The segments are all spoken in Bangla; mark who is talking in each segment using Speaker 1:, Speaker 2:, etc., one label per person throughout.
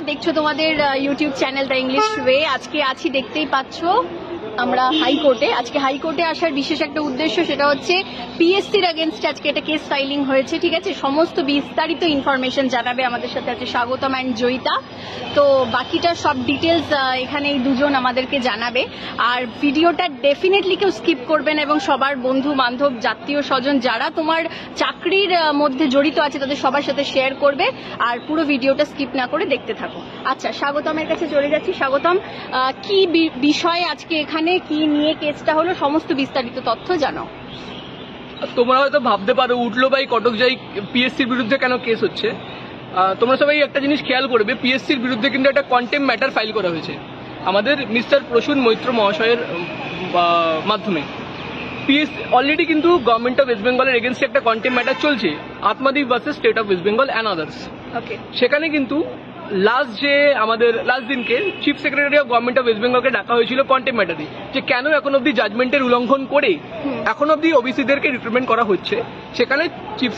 Speaker 1: দেখছো তোমাদের YouTube channel the English way. আজকে আছি, দেখতেই পাচ্ছো আমরা হাইকোর্টে। আজকে হাইকোর্টে আসার বিশেষ একটা উদ্দেশ্য, সেটা হচ্ছে পিএসসির এগেনস্টে আজকে একটা কেস ফাইলিং হয়েছে। ঠিক আছে, সমস্ত বিস্তারিত ইনফরমেশন জানাবে আমাদের সাথে আছে স্বাগতম অ্যান্ড জয়িতা। তো বাকিটা সব ডিটেলস এখানে এই দুজন আমাদেরকে জানাবে। আর ভিডিওটা ডেফিনেটলি কেউ স্কিপ করবেন এবং সবার বন্ধু বান্ধব আত্মীয় স্বজন যারা তোমার চাকরির মধ্যে জড়িত আছে তাদের সবার সাথে শেয়ার করবে। আর পুরো ভিডিওটা স্কিপ না করে দেখতে থাকো। আচ্ছা, স্বাগতমের কাছে চলে যাচ্ছি। স্বাগতম, কি বিষয়ে আজকে এখানে কি নিয়ে কেসটা হলো, সমস্ত বিস্তারিত তথ্য জানাও।
Speaker 2: তোমরা হয়তো ভাবতে পারো উঠলো ভাই কটক যাই পিএসসির বিরুদ্ধে কেন কেস হচ্ছে। তোমরা সবাই একটা জিনিস খেয়াল করবে, পিএসসির বিরুদ্ধে কিন্তু একটা কন্টেম্প ম্যাটার ফাইল করা হয়েছে আমাদের মিস্টার প্রসূন মৈত্র মহাশয়ের মাধ্যমে। অলরেডি কিন্তু গভর্নমেন্ট অফ ওয়েস্ট বেঙ্গলের এগেন্স্টে একটা কন্টেম্প ম্যাটার চলছে, Atmadeep versus state of West Bengal and others. সেখানে কিন্তু লাস্ট দিনকে chief secretary of government of West বেঙ্গলকে ডাকা হয়েছিল কন্টেম্প ম্যাটারে, যে কেন এখন অব্দি জাজমেন্টের উল্লঙ্ঘন করে এখন অব্দি ওবিসিদেরকে রিক্রুটমেন্ট করা হচ্ছে। সেখানে চিফ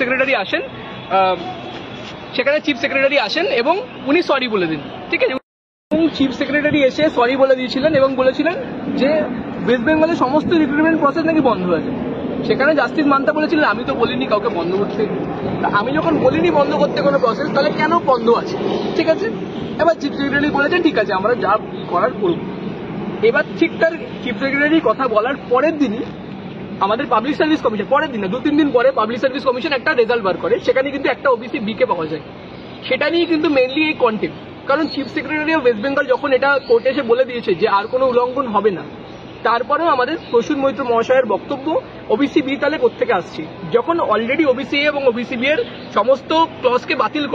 Speaker 2: সেক্রেটারি আসেন এবং উনি সরি বলে দিন। ঠিক আছে, চিফ সেক্রেটারি এসে সরি বলে দিয়েছিলেন এবং বলেছিলেন যে ওয়েস্ট বেঙ্গলের সমস্ত রিক্রুটমেন্ট প্রসেস নাকি বন্ধ আছে। সেখানে জাস্টিস মান্তা বলেছিলেন আমি তো বলিনি কাউকে বন্ধ করতে, আমি যখন বলিনি বন্ধ করতে কোনো প্রসেস, তাহলে কেন বন্ধ আছে? ঠিক আছে, এবার চিফ সেক্রেটারি বলেছেন ঠিক আছে আমরা যা করার করব। এবার ঠিক তার চিফ সেক্রেটারি কথা বলার পরের দিনই আমাদের পাবলিক সার্ভিস কমিশন, পরের দিন না 2-3 দিন পরে পাবলিক সার্ভিস কমিশন একটা রেজাল্ট বার করে, সেখানে কিন্তু একটা ওবিসি বিকে পাওয়া যায়। সেটা নিয়ে কিন্তু মেনলি এই কন্টেম্প, কারণ chief secretary of West Bengal যখন এটা কোর্টে এসে বলে দিয়েছে যে আর কোনো উল্লঙ্ঘন হবে না, তারপরেও আমাদের প্রসূন মৈত্র মহাশয়ের বক্তব্য ওবিসি বি তাহলে কোত্থেকে আসছে, যখন অলরেডি ওবিসি এ এবং ওবিসি বি এর সমস্ত ক্লজকে বাতিল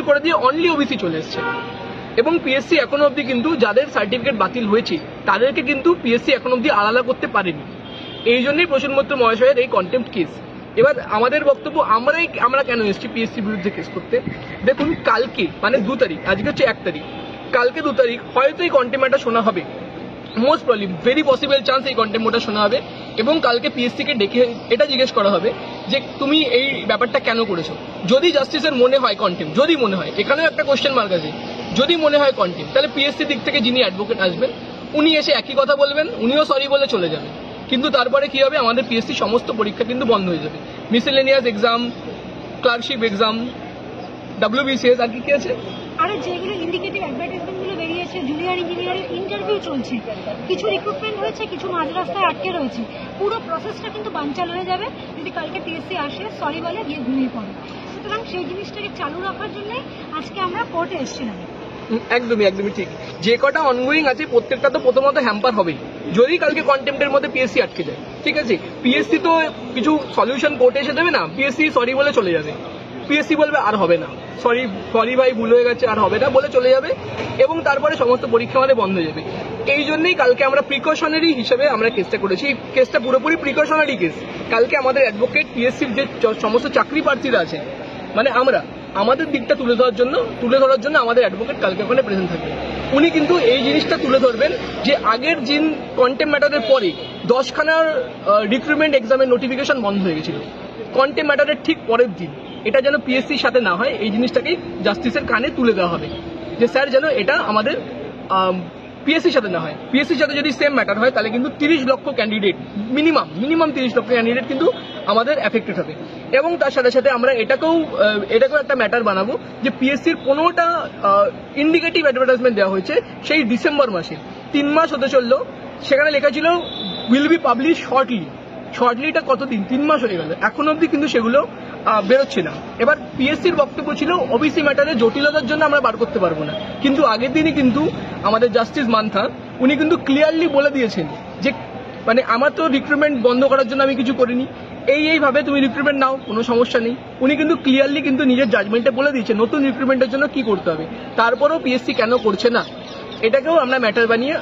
Speaker 2: করে দিয়ে অনলি ওবিসি চলে এসছে। এবং পিএসসি এখনো অব্দি কিন্তু যাদের সার্টিফিকেট বাতিল হয়েছে তাদেরকে কিন্তু পিএসসি এখনো অব্দি আলাদা করতে পারেনি। এই জন্যই প্রসূন মৈত্র মহাশয়ের এই কন্টেম্প কেস। এবার আমাদের বক্তব্য, আমরা কেন এসেছি পিএসসির বিরুদ্ধে কেস করতে। দেখুন, কালকে মানে 2 তারিখ, আজকে হচ্ছে 1 তারিখ, কালকে 2 তারিখ হয়তো এই কন্টেম্পটা শোনা হবে, most probably very possible chance এই কন্টেম্পটা শোনা হবে। এবং কালকে পিএসসি কে ডেকে এটা জিজ্ঞেস করা হবে যে তুমি এই ব্যাপারটা কেন করেছো। যদি জাস্টিসের মনে হয় কন্টেম্প, যদি মনে হয়, এখানেও একটা কোশ্চেন মার্ক আছে, যদি মনে হয় কন্টেম্প, তাহলে পিএসসি দিক থেকে যিনি অ্যাডভোকেট আসবেন উনি এসে একই কথা বলবেন, উনিও সরি বলে চলে যাবেন। কিন্তু তারপরে কি হবে, আমাদের পিএসসি সমস্ত পরীক্ষা কিন্তু বন্ধ হয়ে যাবে। Miscellaneous exam, clerkship exam, WBCS, আর কি আছে,
Speaker 3: আরে যেগুলো ইন্ডিকেটিভ অ্যাডভার্টাইজমেন্ট গুলো বেরিয়েছে, জুনিয়র ইঞ্জিনিয়ারিং ইন্টারভিউ চলছে, কিছু রিক্রুটমেন্ট হয়েছে, কিছু মাঝ রাস্তায় আটকে রয়েছে, পুরো প্রসেসটা কিন্তু বানচাল হয়ে যাবে যদি কালকে পিএসসি আসে সরি বলে গিয়ে ঘুমিয়ে পড়ে। সুতরাং সেই জিনিসটাকে চালু রাখার জন্য আজকে আমরা কোর্টে এসেছিলাম।
Speaker 2: একদমই ঠিক। যে কটা অনগোয়িং আছে প্রত্যেকটা তো প্রথমত হ্যাম্পার হবেই যদি কালকে কন্টেম্পটের মধ্যে পিএসসি আটকে যায়। ঠিক আছে, পিএসসি তো কিছু সলিউশন কোর্টে এসে দেবে না, পিএসসি সরি বলে চলে যাবে। পিএসসি বলবে আর হবে না, সরি ভাই ভুল হয়ে গেছে, আর হবে না বলে চলে যাবে, এবং তারপরে সমস্ত পরীক্ষা আমাদের বন্ধ হয়ে যাবে। এই জন্যই কালকে আমরা প্রিকশনারি হিসেবে আমরা কেসটা করেছি। এই কেসটা পুরোপুরি প্রিকশনারি কেস। কালকে আমাদের অ্যাডভোকেট পিএসসির যে সমস্ত চাকরি প্রার্থীরা আছে, মানে আমাদের দিকটা তুলে ধরার জন্য আমাদের অ্যাডভোকেট কালকে ওখানে প্রেজেন্ট থাকবে। উনি কিন্তু এই জিনিসটা তুলে ধরবেন যে আগের দিন কন্টেম্প ম্যাটারের পরে 10খানার রিক্রুটমেন্ট এক্সামের নোটিফিকেশন বন্ধ হয়ে গেছিল, কন্টেম্প ম্যাটারের ঠিক পরের দিন। এটা যেন পিএসসির সাথে না হয়, এই জিনিসটাকেই জাস্টিসের কানে তুলে দেওয়া হবে যে স্যার যেন এটা আমাদের পিএসসির সাথে না হয়। পিএসসির সাথে যদি সেম ম্যাটার হয় তাহলে কিন্তু 30 লক্ষ ক্যান্ডিডেট, মিনিমাম 30 লক্ষ ক্যান্ডিডেট কিন্তু আমাদের এফেক্টেড হবে। এবং তার সাথে সাথে আমরা এটাকেও একটা ম্যাটার বানাবো যে পিএসসির 15টা ইন্ডিকেটিভ অ্যাডভার্টাইজমেন্ট দেওয়া হয়েছে সেই ডিসেম্বর মাসে, 3 মাস হতে চললো, সেখানে লেখা ছিল উইল বি পাবলিশ শর্টলিটা কতদিন, 3 মাস হয়ে গেল, এখন অব্দি কিন্তু সেগুলো বেরোচ্ছে না। এবার পিএসসির বক্তব্য ছিল ওবিসি ম্যাটারের জটিলতার জন্য আমরা বার করতে পারবো না, কিন্তু আগের দিনই কিন্তু আমাদের জাস্টিস মান্থা উনি কিন্তু ক্লিয়ারলি বলে দিয়েছেন যে মানে আমার তো রিক্রুটমেন্ট বন্ধ করার জন্য আমি কিছু করিনি, এইভাবে তুমি রিক্রুটমেন্ট নাও, কোনো সমস্যা নেই। উনি কিন্তু ক্লিয়ারলি কিন্তু নিজের জাজমেন্টে বলে দিয়েছে নতুন রিক্রুটমেন্টের জন্য কি করতে হবে। তারপরেও পিএসসি কেন করছে না, এটাকেও আমরা ম্যাটার বানিয়ে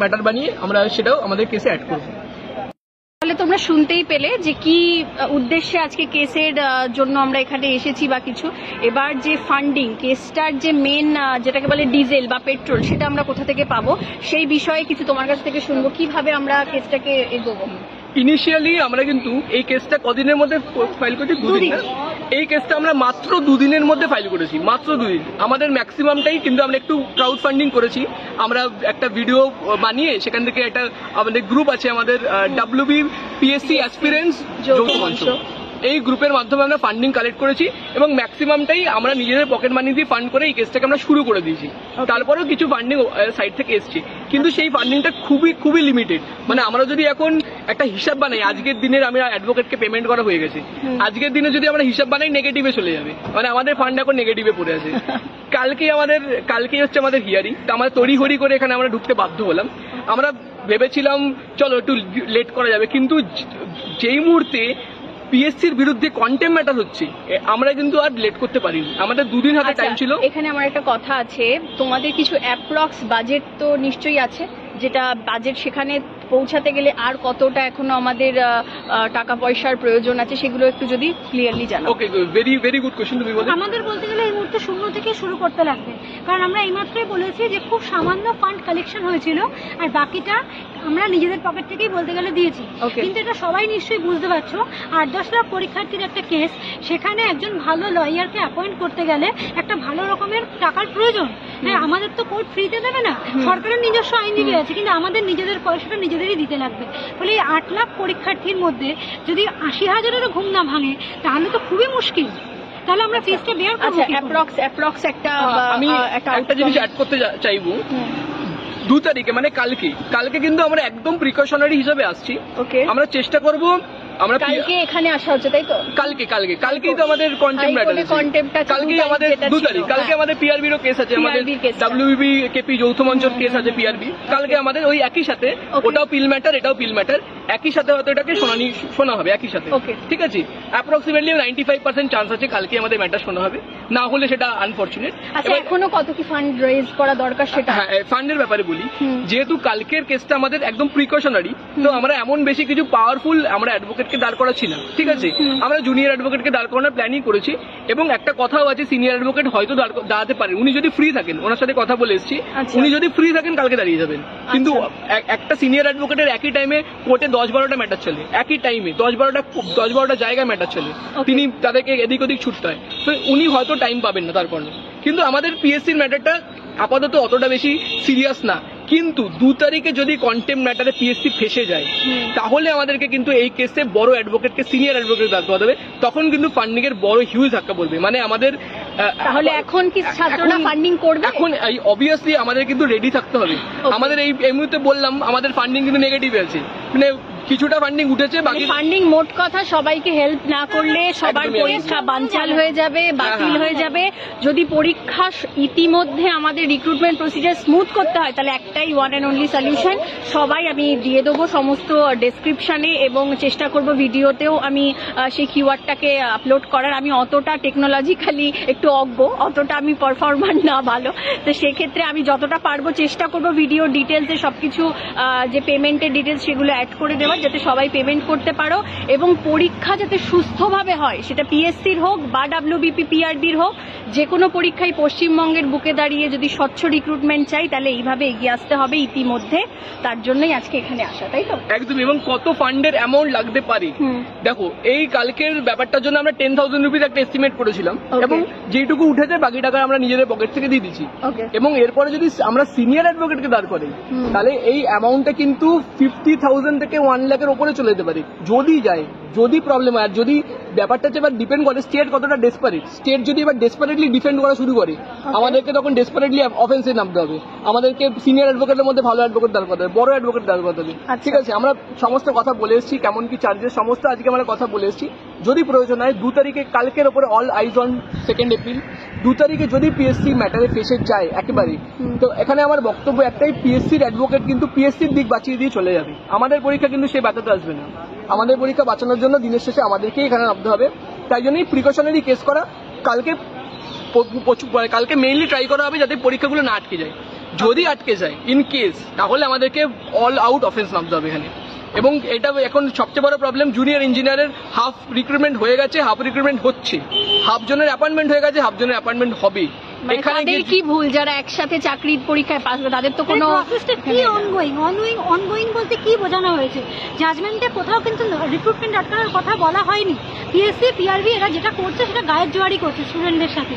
Speaker 2: ম্যাটার বানিয়ে আমরা সেটাও আমাদের কেসে অ্যাড করবো।
Speaker 1: তাহলে তোমরা শুনতেই পেলে যে কি উদ্দেশ্যে আজকে কেসের জন্য আমরা এখানে এসেছি বা কিছু। এবার যে ফান্ডিং, কেসটার যে মেন যেটাকে বলে ডিজেল বা পেট্রোল, সেটা আমরা কোথা থেকে পাবো সেই বিষয়ে কিছু তোমার কাছ থেকে শুনবো, কিভাবে আমরা কেসটাকে এগোবো।
Speaker 2: ইনিশিয়ালি আমরা কিন্তু এই কেসটা কদিনের মধ্যে ফাইল করছি, 2 দিন। এই কেসটা আমরা মাত্র 2 দিনের মধ্যে ফাইল করেছি, মাত্র 2 দিন। আমাদের ম্যাক্সিমামটাই কিন্তু আমরা একটু ক্রাউড ফান্ডিং করেছি। আমরা একটা ভিডিও বানিয়ে সেখান থেকে একটা আমাদের গ্রুপ আছে, আমাদের WB PSC অ্যাসপিরেন্টস যৌথ মঞ্চ, এই গ্রুপের মাধ্যমে আমরা ফান্ডিং কালেক্ট করেছি এবং ম্যাক্সিমামটাই আমরা নিজেদের পকেট মানি দিয়ে ফান্ড করে এই কেসটাকে আমরা শুরু করে দিয়েছি। তারপরেও কিছু ফান্ডিং সাইড থেকে এসছে, কিন্তু সেই ফান্ডিংটা খুবই খুবই লিমিটেড। মানে আমরা যদি এখন একটা হিসাব বানাই, আজকের দিনের আমরা অ্যাডভোকেটকে পেমেন্ট করা হয়ে গেছে, আজকের দিনে যদি আমরা হিসাব বানাই নেগেটিভে চলে যাবে, মানে আমাদের ফান্ড এখন নেগেটিভে পড়ে আছে। কালকেই হচ্ছে আমাদের হিয়ারিং, তো আমরা তড়িঘড়ি করে এখানে আমরা ঢুকতে বাধ্য হলাম। আমরা ভেবেছিলাম চলো একটু লেট করা যাবে, কিন্তু যেই মুহূর্তে পিএসসির বিরুদ্ধে কন্টেম্প ম্যাটার হচ্ছে, আমরা কিন্তু আর লেট করতে পারিনি। আমাদের 2 দিন হাতে টাইম ছিল।
Speaker 1: এখানে আমার একটা কথা আছে, তোমাদের কিছু অ্যাপ্রক্স বাজেট তো নিশ্চয়ই আছে, যেটা বাজেট সেখানে পৌঁছাতে গেলে আর কতটা এখনো আমাদের টাকা পয়সার প্রয়োজন আছে, সেগুলো একটু যদি ক্লিয়ারলি জানাও।
Speaker 2: ওকে, ভেরি ভেরি গুড কোশ্চেন। তুমি বলো।
Speaker 3: আমাদের বলতে গেলে এই মুহূর্তে শূন্য থেকে শুরু করতে লাগবে, কারণ আমরা এইমাত্রই বলেছি যে খুব সামান্য ফান্ড কালেকশন হয়েছিল আর বাকিটা আমরা নিজেদের পকেট থেকেই বলতে গেলে দিয়েছি। কিন্তু এটা সবাই নিশ্চয়ই বুঝতে পারছো, 8-10 লাখ পরীক্ষার্থীর একটা কেস, সেখানে একজন ভালো লয়ারকে অ্যাপয়েন্ট করতে গেলে একটা ভালো রকমের টাকার প্রয়োজন। হ্যাঁ, আমাদের তো কোর্ট ফ্রিতে দেবে না, সরকারের নিজস্ব আইনজীবী আছে, কিন্তু আমাদের নিজেদের পয়সাটা নিজেদেরই দিতে লাগবে। ফলে এই 8 লাখ পরীক্ষার্থীর মধ্যে যদি 80,000-এরও ঘুম না ভাঙে তাহলে তো খুবই মুশকিল। তাহলে আমরা ফিসটা বেয়ার করব।
Speaker 1: আচ্ছা, অ্যাপ্রক্স একটা
Speaker 2: আমি একটা জিনিস অ্যাড করতে চাইবো। 2 তারিখে মানে কালকে কিন্তু আমরা একদম প্রিকশনারি হিসাবে আসছি। আমরা চেষ্টা করব, আমরা
Speaker 1: কালকে এখানে আসা হচ্ছে, তাই তো?
Speaker 2: কালকেই তো আমাদের কন্টেম্প ম্যাটার আছে। কালকেই আমাদের 2 তারিখ, কালকে আমাদের পিআরবির কেস আছে, আমাদের WB KP যৌথ মঞ্চের কেস আছে পিআরবি। কালকে আমাদের ওই একই সাথে, ওটাও পিল ম্যাটার এটাও পিল ম্যাটার, একই সাথে হয়তো এটাকে শোনা হবে একই সাথে। ঠিক আছে, অ্যাপ্রক্সিমেটলি 95% চান্স আছে কালকে আমাদের ম্যাটার শোনা হবে, না হলে সেটা আনফরচুনেট।
Speaker 1: আচ্ছা, এখনো কত কি ফান্ড রেজ করা দরকার সেটা?
Speaker 2: হ্যাঁ, ফান্ডের ব্যাপারে বলি, যেহেতু কালকের কেসটা আমাদের একদম প্রিকশনারি, তো আমরা এমন বেশি কিছু পাওয়ারফুল আমরা অ্যাডভোকেটকে দাঁড় করাচ্ছি না। ঠিক আছে, আমরা জুনিয়র অ্যাডভোকেটকে দাঁড় করানোর প্ল্যানিং করেছি এবং একটা কথাও আছে, সিনিয়র অ্যাডভোকেট হয়তো দাঁড়াতে পারেন, উনি যদি ফ্রি থাকেন। ওনার সাথে কথা বলে এসেছি, উনি যদি ফ্রি থাকেন কালকে দাঁড়িয়ে যাবেন। কিন্তু একটা সিনিয়র অ্যাডভোকেটের একই টাইমে কোর্টে 10-12টা ম্যাটার চলে, একই টাইমে 10-12টা জায়গায় ম্যাটার চলে, তিনি তাদেরকে এদিক ওদিক ছুটতে হয়, তো উনি হয়তো টাইম পাবেন না তারপর। কিন্তু আমাদের পিএসসির ম্যাটারটা আপাতত অতটা বেশি সিরিয়াস না, কিন্তু 2 তারিখে যদি কন্টেম্প ম্যাটারে পিএসসি ফেসে যায় তাহলে আমাদেরকে কিন্তু এই কেসে বড় অ্যাডভোকেটকে সিনিয়র অ্যাডভোকেট দাঁড় করাতে হবে, তখন কিন্তু ফান্ডিং এর বড় হিউজ ধাক্কা পড়বে। মানে আমাদের
Speaker 1: তাহলে এখন কি ছাত্ররা ফান্ডিং করবে?
Speaker 2: এখন অবভিয়াসলি আমাদের কিন্তু রেডি থাকতে হবে। আমাদের এই মুহূর্তে বললাম আমাদের ফান্ডিং কিন্তু নেগেটিভে আছে, মানে কিছুটা ফান্ডিং উঠেছে, বাকি
Speaker 1: ফান্ডিং মোট কথা সবাইকে হেল্প না করলে সবার পরীক্ষা বানচাল হয়ে যাবে, বাতিল হয়ে যাবে। যদি পরীক্ষা ইতিমধ্যে আমাদের রিক্রুটমেন্ট প্রসিজার স্মুথ করতে হয় তাহলে একটাই ওয়ান অ্যান্ড অনলি সলিউশন। সবাই আমি দিয়ে দেবো সমস্ত ডেসক্রিপশনে এবং চেষ্টা করব ভিডিওতেও আমি সেই কিওয়ার্ডটাকে আপলোড করার। আমি অতটা টেকনোলজিক্যালি একটু অজ্ঞ, অতটা আমি পারফরমার না ভালো, তো সেক্ষেত্রে আমি যতটা পারবো চেষ্টা করব ভিডিও ডিটেলসে সবকিছু যে পেমেন্টের ডিটেলস সেগুলো অ্যাড করে দেওয়ার, যাতে সবাই পেমেন্ট করতে পারো এবং পরীক্ষা যাতে সুস্থভাবে হয়, সেটা পিএসসির হোক বা WBP PRBর হোক, যে কোনো পরীক্ষায় পশ্চিমবঙ্গের বুকে দাঁড়িয়ে যদি স্বচ্ছ রিক্রুটমেন্ট চাই তাহলে এইভাবে এগিয়ে আসতে হবে ইতিমধ্যে। তার জন্যই আজকে এখানে আসা, তাই তো?
Speaker 2: একদম। এবং কত ফান্ডের অ্যামাউন্ট লাগতে পারে দেখো, এই কালকের ব্যাপারটার জন্য আমরা 10,000 রুপিস একটা এস্টিমেট করেছিলাম এবং যেটুকু উঠেছে বাকি টাকা আমরা নিজেদের পকেট থেকে দিয়ে দিচ্ছি। এবং এরপরে যদি আমরা সিনিয়র অ্যাডভোকেটকে দাঁড় করি তাহলে এই অ্যামাউন্টটা কিন্তু 50,000 থেকে 1 লাখের উপরে চলে যেতে পারে যদি যায়, যদি প্রবলেম হয়। আর যদি ব্যাপারটা এবার ডিপেন্ড করে স্টেট কতটা ডেসপারেট, স্টেট যদি এবার ডেসপারেটলি ডিফেন্ড করা শুরু করে আমাদেরকে তখন ডেসপারেটলি অফেন্সে নামতে হবে, আমাদেরকে সিনিয়র অ্যাডভোকেটের মধ্যে ভালো অ্যাডভোকেট দাঁড় করতে হবে, বড় অ্যাডভোকেট দাঁড় করতে হবে। ঠিক আছে, আমরা সমস্ত কথা বলে এসেছি, কেমন কি চার্জেস সমস্ত আজকে আমরা কথা বলে এসেছি। যদি প্রয়োজন হয় 2 তারিখে, কালকের ওপরে অল আইজ অন 2 এপ্রিল, 2 তারিখে যদি পিএসসি ম্যাটারে ফেসে যায় একেবারে, তো এখানে আমার বক্তব্য একটাই, পিএসসির অ্যাডভোকেট কিন্তু পিএসসির দিক বাঁচিয়ে দিয়ে চলে যাবে, আমাদের পরীক্ষা কিন্তু সে বাঁচাতে আসবে না। আমাদের পরীক্ষা বাঁচানোর জন্য দিনের শেষে আমাদেরকেই এখানে নামতে হবে। তাই জন্যই প্রিকশনারি কেস করা, কালকে মেইনলি ট্রাই করা হবে যাতে পরীক্ষাগুলো না আটকে যায়। যদি আটকে যায় ইন কেস, তাহলে আমাদেরকে অল আউট অফেন্স নামতে হবে এখানে। এবং এটা এখন সবচেয়ে বড় প্রবলেম, জুনিয়র ইঞ্জিনিয়ারের হাফ রিক্রুটমেন্ট হয়ে গেছে, হাফ রিক্রুটমেন্ট হচ্ছে, হাফ জনের অ্যাপয়েন্টমেন্ট হয়ে গেছে, হাফ জনের অ্যাপয়েন্টমেন্ট হবে।
Speaker 1: মানে
Speaker 2: এখানে
Speaker 1: তাদের
Speaker 2: গিয়ে-
Speaker 1: কি ভুল যারা একসাথে চাকরির পরীক্ষায় পাস করে তাদের তো কোনো
Speaker 3: প্রসেসটা কি অনগোয়িং বলতে কি বোঝানো হয়েছে? জাজমেন্টে কোথাও কিন্তু রিক্রুটমেন্ট আটকানোর কথা বলা হয়নি। পিএসসি পিআরবি এরা যেটা করছে সেটা গায়ের জোয়ারি করছে স্টুডেন্টদের সাথে।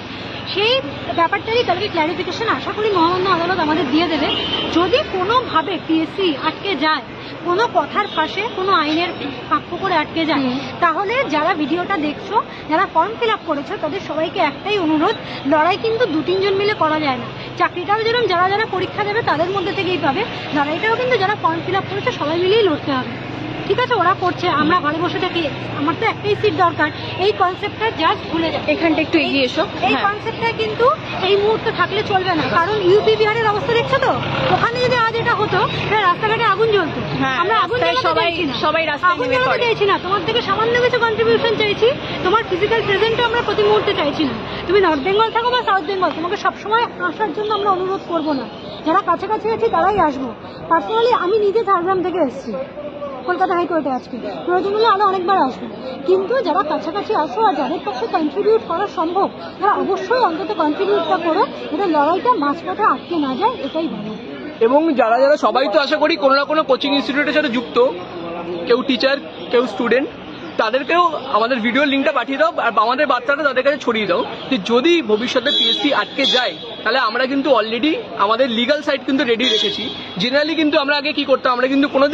Speaker 3: সেই ব্যাপারটারই তাদেরকে ক্ল্যারিফিকেশন আশা করি মহামান্য আদালত আমাদের দিয়ে দেবে। যদি কোনোভাবে পিএসসি আটকে যায়, কোনো কথার ফাঁসে, কোনো আইনের ফাঁক করে আটকে যায়, তাহলে যারা ভিডিওটা দেখছো, যারা ফর্ম ফিল আপ করেছো, তাদের সবাইকে একটাই অনুরোধ, লড়াই কিন্তু 2-3 জন মিলে করা যায় না। চাকরিটাও যেরকম যারা যারা পরীক্ষা দেবে তাদের মধ্যে থেকেই পাবে, লড়াইটাও কিন্তু যারা ফর্ম ফিল আপ করেছে সবাই মিলেই লড়তে হবে। ঠিক আছে, ওরা করছে, আমরা ঘরে বসে থাকি, আমার তো একটাই সিট দরকার, এই কনসেপ্টটা জাস্ট ভুলে যায়।
Speaker 1: এখানটা একটু এগিয়ে এসো।
Speaker 3: এই
Speaker 1: হ্যাঁ।
Speaker 3: কনসেপ্টটা কিন্তু এই মুহূর্তে থাকলে চলবে না, কারণ ইউপি বিহারের অবস্থা দেখছো তো, ওখানে যদি আজ এটা হতো তাহলে রাস্তাঘাটে আগুন জ্বলতো।
Speaker 1: হ্যাঁ,
Speaker 3: আমরা আগুন
Speaker 1: রাস্তায়
Speaker 3: জ্বালাতে
Speaker 1: সবাই-
Speaker 3: চাইছি না।
Speaker 1: সবাই রাস্তায়
Speaker 3: আগুন
Speaker 1: নেমে
Speaker 3: জ্বালাতে
Speaker 1: পড়ে।
Speaker 3: চাইছি না, তোমার থেকে সামান্য কিছু কন্ট্রিবিউশন চাইছি, তোমার ফিজিক্যাল প্রেজেন্টও আমরা প্রতি মুহূর্তে চাইছি না। তুমি নর্থ বেঙ্গল থাকো বা সাউথ বেঙ্গল, তোমাকে সবসময় আসার জন্য আমরা অনুরোধ করবো না। যারা কাছাকাছি আছি তারাই আসবো। পার্সোনালি আমি নিজে ঝাড়গ্রাম থেকে এসেছি কলকাতা হাইকোর্টে, আজকে প্রয়োজন হলে আরো অনেকবার আসবো। কিন্তু যারা কাছাকাছি আসো আর যাদের পক্ষে কন্ট্রিবিউট করা সম্ভব, তারা অবশ্যই অন্তত কন্ট্রিবিউটটা করো, এটা লড়াইটা মাঝপথে আটকে না যায়, এটাই ভালো।
Speaker 2: এবং যারা যারা সবাই তো আশা করি কোনো না কোনো কোচিং ইনস্টিটিউটের সাথে যুক্ত, কেউ টিচার কেউ স্টুডেন্ট, তাদেরকেও আমাদের ভিডিও লিঙ্কটা পাঠিয়ে দাও আর আমাদের বার্তাটা তাদের কাছে ছড়িয়ে দাও যে যদি ভবিষ্যতে পিএসসি আটকে যায় তাহলে আমরা কিন্তু অলরেডি আমাদের লিগাল সাইড কিন্তু রেডি রেখেছি। জেনারেলি কিন্তু আমরা আগে কি করতাম, আমরা কিন্তু কোনো